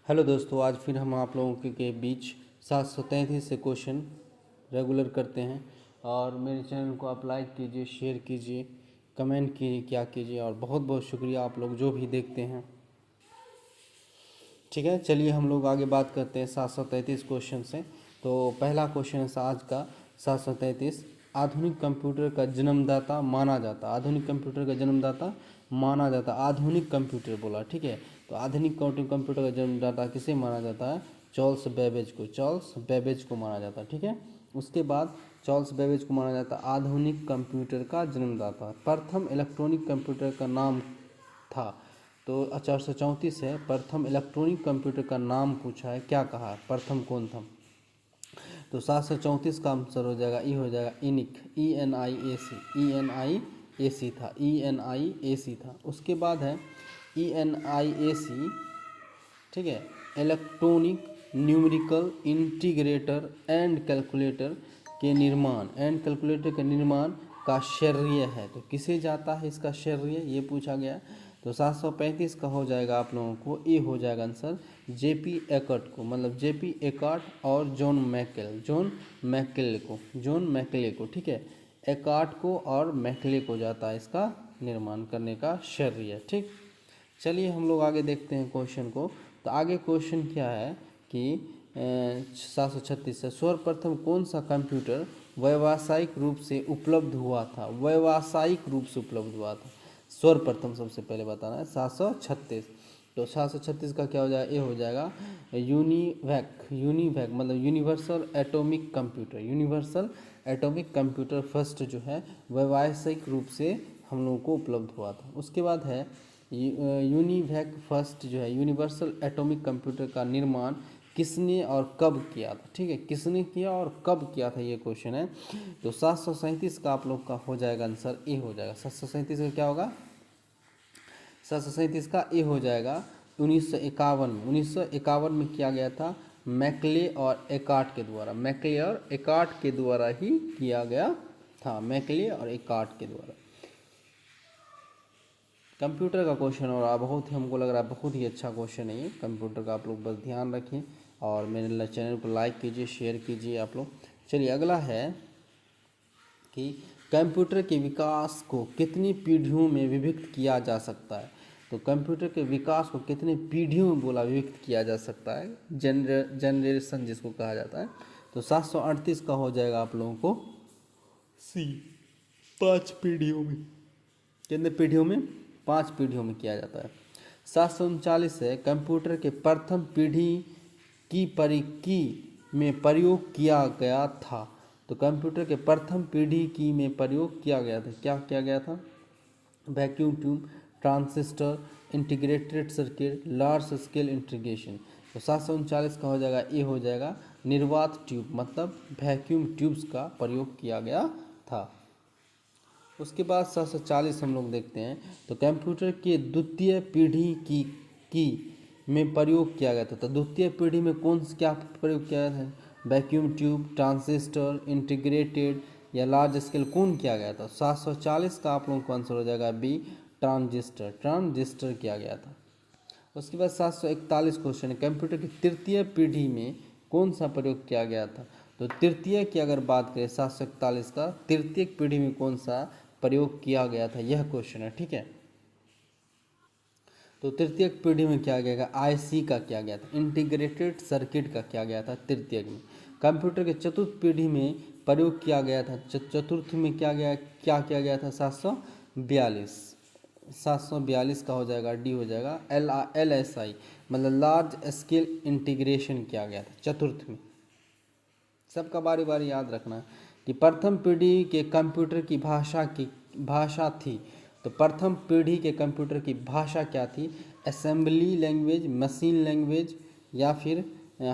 Hello दोस्तों, आज फिर हम आप लोगों के बीच 733 से क्वेश्चन रेगुलर करते हैं। और मेरे चैनल को आप लाइक कीजिए, शेयर कीजिए, कमेंट कीजिए, क्या कीजिए। और बहुत बहुत शुक्रिया आप लोग जो भी देखते हैं। ठीक है, चलिए हम लोग आगे बात करते हैं 733 क्वेश्चन से। तो पहला क्वेश्चन है आज का 733। आधुनिक कंप्यूटर का जन्मदाता माना जाता। आधुनिक कंप्यूटर का जन्मदाता माना जाता। आधुनिक कंप्यूटर बोला, ठीक है। तो आधुनिक कंप्यूटर का जन्मदाता किसे माना जाता है? चार्ल्स बेबेज को। चार्ल्स बेबेज को माना जाता है, ठीक है। उसके बाद चार्ल्स बेबेज को माना जाता है आधुनिक कंप्यूटर का जन्मदाता। प्रथम इलेक्ट्रॉनिक कंप्यूटर का नाम था। तो 434 है। प्रथम इलेक्ट्रॉनिक कंप्यूटर का नाम पूछा है, क्या कहा है, प्रथम कौन था? तो 734 का आंसर हो जाएगा, ई हो जाएगा इनिक, ENIAC, ENIAC था, ENIAC था। उसके बाद है ENIAC, ठीक है, electronic numerical integrator and calculator के निर्माण, एंड कैलकुलेटर के निर्माण का श्रेय है। तो किसे जाता है इसका श्रेय, ये पूछा गया। तो 735 का हो जाएगा आप लोगों को, ये हो जाएगा आंसर JP एकर्ट को, मतलब JP एकर्ट और जॉन मैकले को, ठीक है। एकर्ट को और मैकले को जाता है इसका निर्माण करने का श्रेय, ठीक। चलिए हम लोग आगे देखते हैं क्वेश्चन को। तो आगे क्वेश्चन क्या है कि 736 से सर्वप्रथम कौन सा कंप्यूटर व्यावसायिक रूप से उपलब्ध हुआ था? व्यावसायिक रूप से उपलब्ध हुआ था सर्वप्रथम, सबसे पहले बताना है। 736, तो 736 का क्या हो जाएगा, ये हो जाएगा यूनिवैक मतलब universal atomic computer. Universal atomic computer first जो है व्यावसायिक रूप से हम लोगों को उपलब्ध हुआ था। उसके बाद है यूनिवैक फर्स्ट जो है यूनिवर्सल एटॉमिक कंप्यूटर का निर्माण किसने और कब किया था? ठीक है, किसने किया और कब किया था, ये क्वेश्चन है। तो 737 का आप लोग का हो जाएगा आंसर, ए हो जाएगा। 737 का क्या होगा? 737 का ए हो जाएगा 1951 में। 1951 में किया गया था मैकले और एकर्ट के द्वारा। मैकले और एकर्ट के द्वारा ही किया गया था, मैकले और एकर्ट के द्वारा। कंप्यूटर का क्वेश्चन और बहुत ही हमको लग रहा है बहुत ही अच्छा क्वेश्चन है ये कंप्यूटर का। आप लोग बस ध्यान रखें और मेरे चैनल को लाइक कीजिए, शेयर कीजिए आप लोग। चलिए अगला है कि कंप्यूटर के विकास को कितनी पीढ़ियों में विभक्त किया जा सकता है? तो कंप्यूटर के विकास को कितनी पीढ़ियों में बोला विभक्त किया जा सकता है, जनरेशन जिसको कहा जाता है। तो 738 का हो जाएगा आप लोगों को सी, 5 पीढ़ियों में। कितने पीढ़ियों में? 5 पीढ़ियों में किया जाता है। 739 है कंप्यूटर के प्रथम पीढ़ी की में प्रयोग किया गया था। तो कंप्यूटर के प्रथम पीढ़ी की में प्रयोग किया गया था, क्या किया गया था? Vacuum tube, transistor, integrated circuit, large scale integration. तो 739 का हो जाएगा, ये हो जाएगा निर्वात ट्यूब, मतलब वैक्यूम ट्यूब्स का प्रयोग किया गया था। उसके बाद 740 हम लोग देखते हैं। तो कंप्यूटर के द्वितीय पीढ़ी की में प्रयोग किया गया था। तो द्वितीय पीढ़ी में कौन सा क्या प्रयोग किया गया था? वैक्यूम ट्यूब, ट्रांजिस्टर, इंटीग्रेटेड या लार्ज स्केल कौन किया गया था? 740 का आप लोगों को आंसर हो जाएगा बी, ट्रांजिस्टर किया गया था। उसके बाद 741 क्वेश्चन है कंप्यूटर की तृतीय पीढ़ी में कौन सा प्रयोग किया गया था? तो तृतीय की अगर बात करें 741 का, तृतीय पीढ़ी में कौन सा प्रयोग किया गया था, यह क्वेश्चन है, ठीक है। तो तृतीय पीढ़ी में क्या गया? IC का किया गया था, इंटीग्रेटेड सर्किट का किया गया था तृतीय में। कंप्यूटर के चतुर्थ पीढ़ी में प्रयोग किया गया था, चतुर्थ में क्या किया गया था? 742। 742 का हो जाएगा, डी हो जाएगा LSI, मतलब लार्ज स्केल इंटीग्रेशन किया गया था चतुर्थ में। सबका बारी बारी याद रखना कि प्रथम पीढ़ी के कंप्यूटर की भाषा थी। तो प्रथम पीढ़ी के कंप्यूटर की भाषा क्या थी? असेंबली लैंग्वेज, मशीन लैंग्वेज, या फिर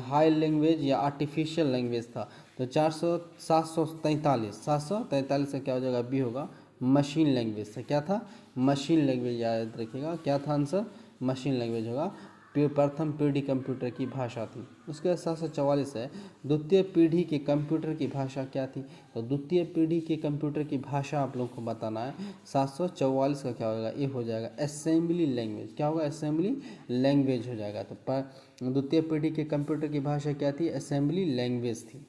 हाई लैंग्वेज या आर्टिफिशियल लैंग्वेज था। तो 743 से क्या हो जाएगा? बी होगा मशीन लैंग्वेज से। क्या था? मशीन लैंग्वेज, याद रखिएगा क्या था आंसर? मशीन लैंग्वेज होगा। प्रथम पीढ़ी कंप्यूटर की भाषा थी। उसके बाद 744 है, द्वितीय पीढ़ी के कंप्यूटर की भाषा क्या थी? तो द्वितीय पीढ़ी के कंप्यूटर की भाषा आप लोग को बताना है। 744 का क्या होगा? ये हो जाएगा असेंबली लैंग्वेज। क्या होगा? असेंबली लैंग्वेज हो जाएगा। तो द्वितीय पीढ़ी के कंप्यूटर की भाषा क्या थी? असेंबली लैंग्वेज थी।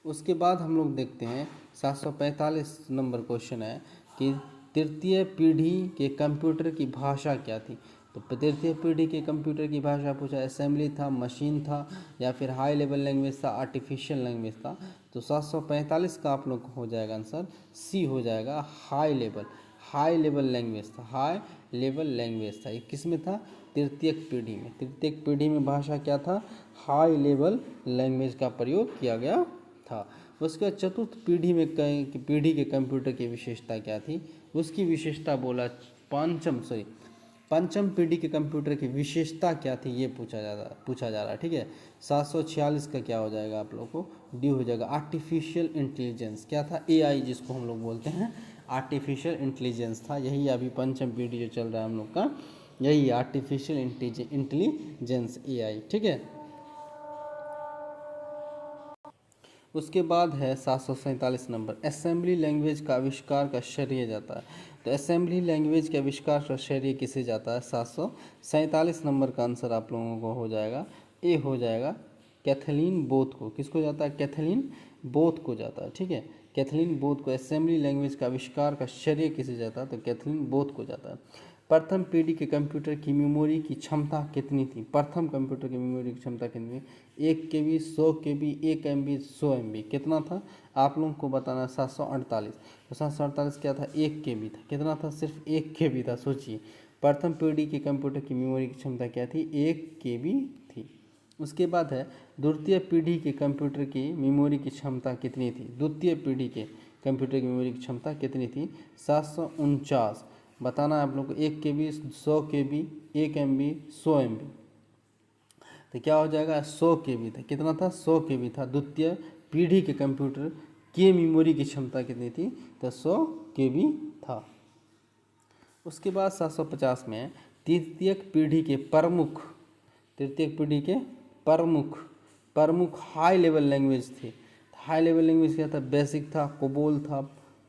उसके बाद हम लोग देखते हैं 745 नंबर क्वेश्चन है कि तृतीय पीढ़ी के कंप्यूटर की भाषा क्या थी? तो तृतीय पीढ़ी के कंप्यूटर की भाषा पूछा, असेंबली था, मशीन था, या फिर हाई लेवल लैंग्वेज था, आर्टिफिशियल लैंग्वेज था। तो 745 का आप लोग को हो जाएगा आंसर सी हो जाएगा, हाई लेवल लैंग्वेज था। हाई लेवल लैंग्वेज था। ये किस में था? तृतीय पीढ़ी में। तृतीय पीढ़ी में भाषा क्या था? हाई लेवल लैंग्वेज का प्रयोग किया गया था। उसके बाद चतुर्थ पीढ़ी में पीढ़ी के कंप्यूटर की विशेषता क्या थी? उसकी विशेषता बोला पंचम पीढ़ी के कंप्यूटर की विशेषता क्या थी, ये पूछा जा रहा है। ठीक है, 746 का क्या हो जाएगा आप लोग को? डी हो जाएगा, आर्टिफिशियल इंटेलिजेंस। क्या था? एआई जिसको हम लोग बोलते हैं, आर्टिफिशियल इंटेलिजेंस था। यही अभी पंचम पीढ़ी जो चल रहा है हम लोग का, यही आर्टिफिशियल इंटेलिजेंस एआई। ठीक है, उसके बाद है 747 नंबर, असेंबली लैंग्वेज का आविष्कार का श्रेय जाता है। तो असेंबली लैंग्वेज के आविष्कार का श्रेय किसे जाता है? 747 नंबर का आंसर आप लोगों को हो जाएगा, ए हो जाएगा, कैथलीन बोथ को। किसको जाता है? कैथलीन बोथ को जाता है। ठीक है, कैथलीन बोथ को। असेंबली लैंग्वेज का आविष्कार का श्रेय किसे जाता है? तो कैथलीन बोथ को जाता है। प्रथम पीढ़ी के कंप्यूटर की मेमोरी की क्षमता कितनी थी? प्रथम कंप्यूटर की मेमोरी की क्षमता कितनी थी? 1 KB, 100 KB, 1 MB, 100 MB। कितना था आप लोगों को बताना? 748। तो 748 क्या था? 1 KB था। कितना था? सिर्फ 1 KB था। सोचिए, प्रथम पीढ़ी के कंप्यूटर की मेमोरी की क्षमता क्या थी? 1 KB थी। उसके बाद है द्वितीय पीढ़ी के कंप्यूटर की मेमोरी की क्षमता कितनी थी? द्वितीय पीढ़ी के कंप्यूटर की मेमोरी की क्षमता कितनी थी? 749। बताना है आप लोग को। 1 KB, 100 KB, 1 MB, 100 MB। तो क्या हो जाएगा? 100 KB था। कितना था? 100 KB था। द्वितीय पीढ़ी के कंप्यूटर की मेमोरी की क्षमता कितनी थी? तो 100 KB था। उसके बाद 750 में तृतीय पीढ़ी के प्रमुख हाई लेवल लैंग्वेज थे। हाई लेवल लैंग्वेज क्या था? बेसिक था, कोबोल था,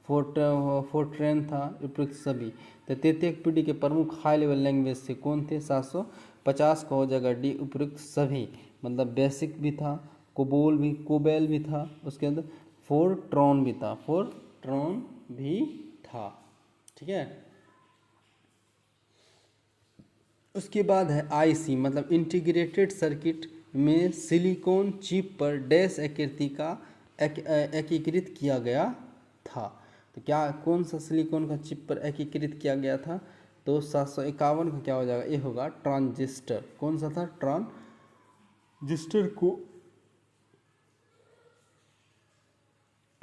फोर्ट्रेन था, उपयुक्त सभी। तो तृतीय पीढ़ी के प्रमुख हाई लेवल लैंग्वेज से कौन थे? 750 का हो जाएगा डी, उपयुक्त सभी। मतलब बेसिक भी था, कोबेल भी था, उसके अंदर फोर्ट्रॉन भी था। ठीक है, उसके बाद है आईसी, मतलब इंटीग्रेटेड सर्किट में सिलिकॉन चिप पर डैश आकृति का एकीकृत किया गया था। तो क्या, कौन सा सिलिकॉन का चिप पर एकीकृत किया गया था? तो 751 का क्या हो जाएगा? ये होगा ट्रांजिस्टर। कौन सा था? ट्रांजिस्टर को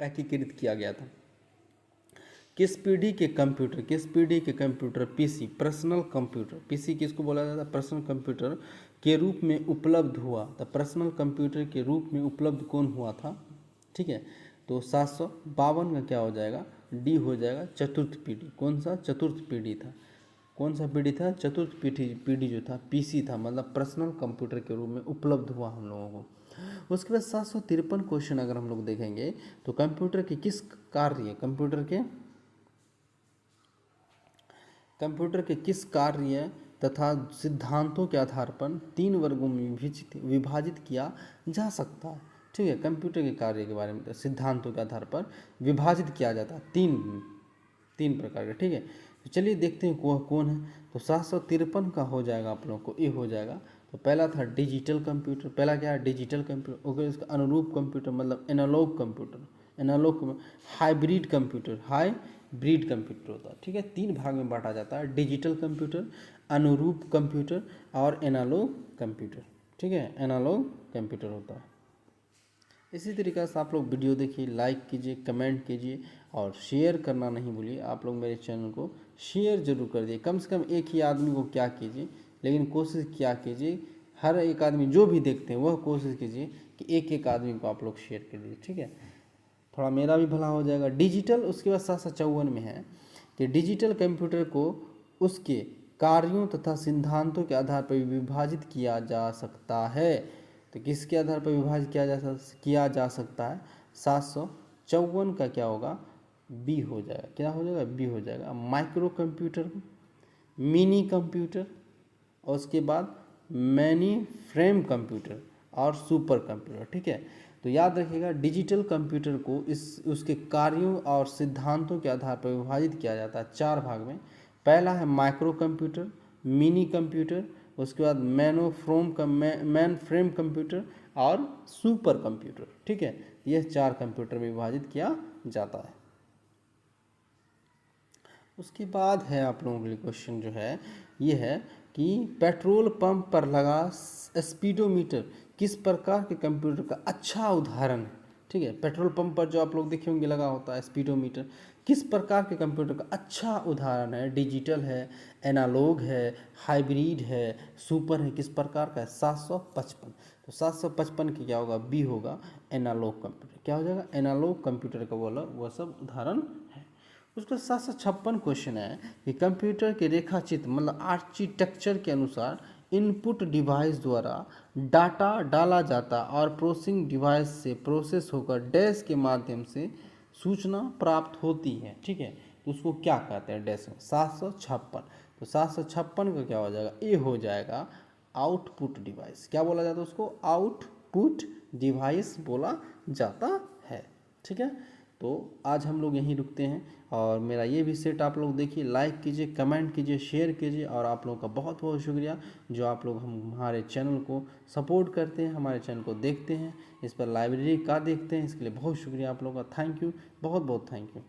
एकीकृत किया गया था। किस पीढ़ी के computer PC, personal computer, PC किसको बोला जाता है? पर्सनल कंप्यूटर के रूप में उपलब्ध हुआ। तो पर्सनल कंप्यूटर के रूप में उपलब्ध कौन हुआ था? ठीक है, तो 752 का क्या हो जाएगा? डी हो जाएगा, चतुर्थ पीढ़ी। कौन सा? चतुर्थ पीढ़ी था। कौन सा पीढ़ी था? चतुर्थ पीढ़ी जो था पीसी था, मतलब पर्सनल कंप्यूटर के रूप में उपलब्ध हुआ हम लोगों को। उसके बाद 753 क्वेश्चन अगर हम लोग देखेंगे तो कंप्यूटर के किस कार्य तथा सिद्धांतों के आधार पर 3 वर्गों में विभाजित किया जा सकता है। ठीक है, कंप्यूटर के कार्य के बारे में सिद्धांतों के आधार पर विभाजित किया जाता है तीन प्रकार का। ठीक है, तो चलिए देखते हैं वह कौन है। तो 753 का हो जाएगा आप लोग को, ये हो जाएगा। तो पहला था डिजिटल कंप्यूटर। पहला क्या है? Digital computer. ओके, इसका अनुरूप कंप्यूटर मतलब एनालॉग कंप्यूटर, हाइब्रिड कंप्यूटर होता है। ठीक है, 3 भाग में बांटा जाता है, डिजिटल कंप्यूटर, अनुरूप कंप्यूटर और एनालॉग कंप्यूटर। ठीक है, एनालॉग कंप्यूटर होता है। इसी तरीके से आप लोग वीडियो देखिए, लाइक कीजिए, कमेंट कीजिए और शेयर करना नहीं भूलिए। आप लोग मेरे चैनल को शेयर जरूर कर दिए। कम से कम एक ही आदमी को क्या कीजिए, लेकिन कोशिश क्या कीजिए, हर एक आदमी जो भी देखते हैं वह कोशिश कीजिए कि एक एक आदमी को आप लोग शेयर कर दीजिए। ठीक है, थोड़ा मेरा भी भला हो जाएगा। डिजिटल, उसके बाद 754 में है कि डिजिटल कंप्यूटर को उसके कार्यों तथा सिद्धांतों के आधार पर विभाजित किया जा सकता है। तो किसके आधार पर विभाजित किया जा सकता है? 754 का क्या होगा? बी हो जाएगा। क्या हो जाएगा? बी हो जाएगा। माइक्रो कंप्यूटर, मिनी कंप्यूटर और उसके बाद मैनी फ्रेम कंप्यूटर और सुपर कंप्यूटर। ठीक है, तो याद रखिएगा डिजिटल कंप्यूटर को उसके कार्यों और सिद्धांतों के आधार पर विभाजित किया जाता है 4 भाग में। पहला है माइक्रो कंप्यूटर, मिनी कंप्यूटर, उसके बाद मैन फ्रेम कंप्यूटर और सुपर कंप्यूटर। ठीक है, यह 4 कंप्यूटर में विभाजित किया जाता है। उसके बाद है आप लोगों के लिए क्वेश्चन जो है ये है कि पेट्रोल पंप पर लगा स्पीडोमीटर किस प्रकार के कंप्यूटर का अच्छा उदाहरण है? ठीक है, पेट्रोल पंप पर जो आप लोग देखे होंगे लगा होता है स्पीडोमीटर, किस प्रकार के कंप्यूटर का अच्छा उदाहरण है? डिजिटल है, एनालॉग है, हाइब्रिड है, सुपर है, किस प्रकार का है? 755। तो 755 की क्या होगा? बी होगा, एनालॉग कंप्यूटर। क्या हो जाएगा? एनालॉग कंप्यूटर का बोला वह सब उदाहरण है। उसका 756 क्वेश्चन है कि कंप्यूटर के रेखा चित्र मतलब आर्किटेक्चर के अनुसार इनपुट डिवाइस द्वारा डाटा डाला जाता और प्रोसेसिंग डिवाइस से प्रोसेस होकर डैश के माध्यम से सूचना प्राप्त होती है। ठीक है, तो उसको क्या कहते हैं? डैश में 756। तो 756 का क्या हो जाएगा? ए हो जाएगा, आउटपुट डिवाइस। क्या बोला जाता है उसको? आउटपुट डिवाइस बोला जाता है। ठीक है, तो आज हम लोग यहीं रुकते हैं और मेरा ये भी सेट आप लोग देखिए, लाइक कीजिए, कमेंट कीजिए, शेयर कीजिए और आप लोगों का बहुत बहुत शुक्रिया जो आप लोग हमारे चैनल को सपोर्ट करते हैं, हमारे चैनल को देखते हैं, इस पर लाइब्रेरी का देखते हैं। इसके लिए बहुत शुक्रिया आप लोगों का। थैंक यू, बहुत बहुत थैंक यू।